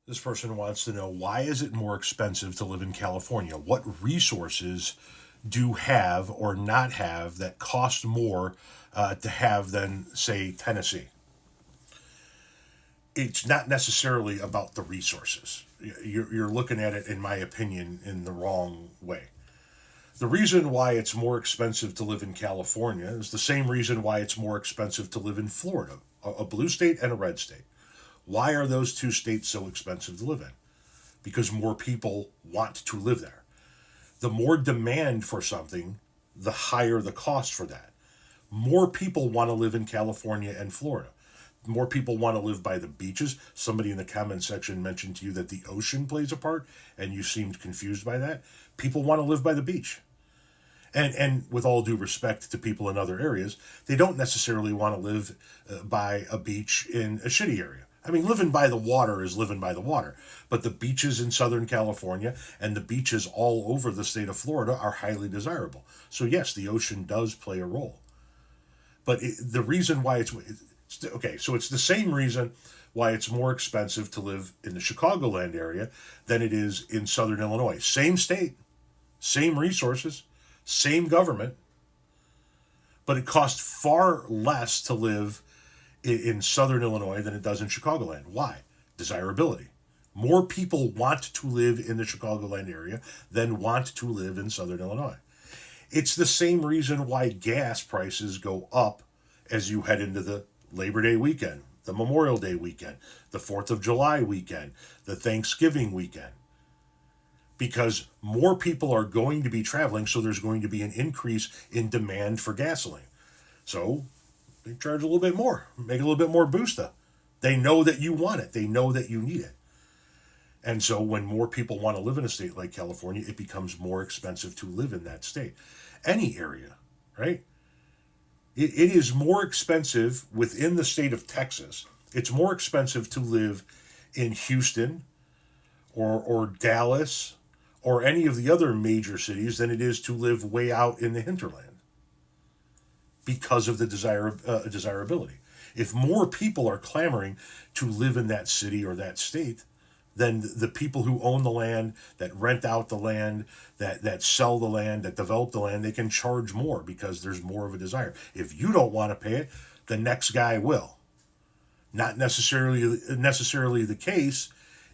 This person wants to know, why is it more expensive to live in California? What resources do have or not have that cost more to have than, say, Tennessee? It's not necessarily about the resources. You're looking at it, in my opinion, in the wrong way. The reason why it's more expensive to live in California is the same reason why it's more expensive to live in Florida, a blue state and a red state. Why are those two states so expensive to live in? Because more people want to live there. The more demand for something, the higher the cost for that. More people want to live in California and Florida. More people want to live by the beaches. Somebody in the comment section mentioned to you that the ocean plays a part, and you seemed confused by that. People want to live by the beach. And with all due respect to people in other areas, they don't necessarily want to live by a beach in a shitty area. I mean, living by the water is living by the water, but the beaches in Southern California and the beaches all over the state of Florida are highly desirable. So yes, the ocean does play a role. But the reason why okay, so it's the same reason why it's more expensive to live in the Chicagoland area than it is in Southern Illinois. Same state, same resources, same government, but it costs far less to live in Southern Illinois than it does in Chicagoland. Why? Desirability. More people want to live in the Chicagoland area than want to live in Southern Illinois. It's the same reason why gas prices go up as you head into the Labor Day weekend, the Memorial Day weekend, the 4th of July weekend, the Thanksgiving weekend. Because more people are going to be traveling, so there's going to be an increase in demand for gasoline. So they charge a little bit more, make it a little bit more booster. They know that you want it, they know that you need it. And so when more people want to live in a state like California, it becomes more expensive to live in that state. Any area, right? It is more expensive within the state of Texas. It's more expensive to live in Houston or Dallas or any of the other major cities than it is to live way out in the hinterland because of the desirability. If more people are clamoring to live in that city or that state, then the people who own the land, that rent out the land, that sell the land, that develop the land, they can charge more because there's more of a desire. If you don't want to pay it, the next guy will. Not necessarily the case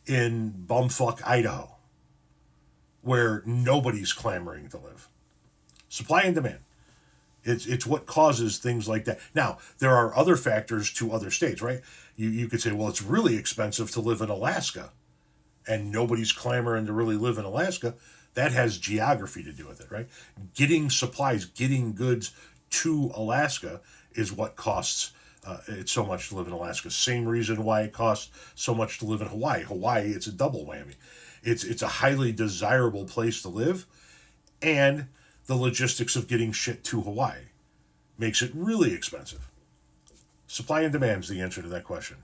in bumfuck Idaho, where nobody's clamoring to live. Supply and demand. It's what causes things like that. Now, there are other factors to other states, right? You could say, well, it's really expensive to live in Alaska, and nobody's clamoring to really live in Alaska. That has geography to do with it, right? Getting supplies, getting goods to Alaska is what costs it so much to live in Alaska. Same reason why it costs so much to live in Hawaii. Hawaii, it's a double whammy. It's a highly desirable place to live, and the logistics of getting shit to Hawaii makes it really expensive. Supply and demand is the answer to that question.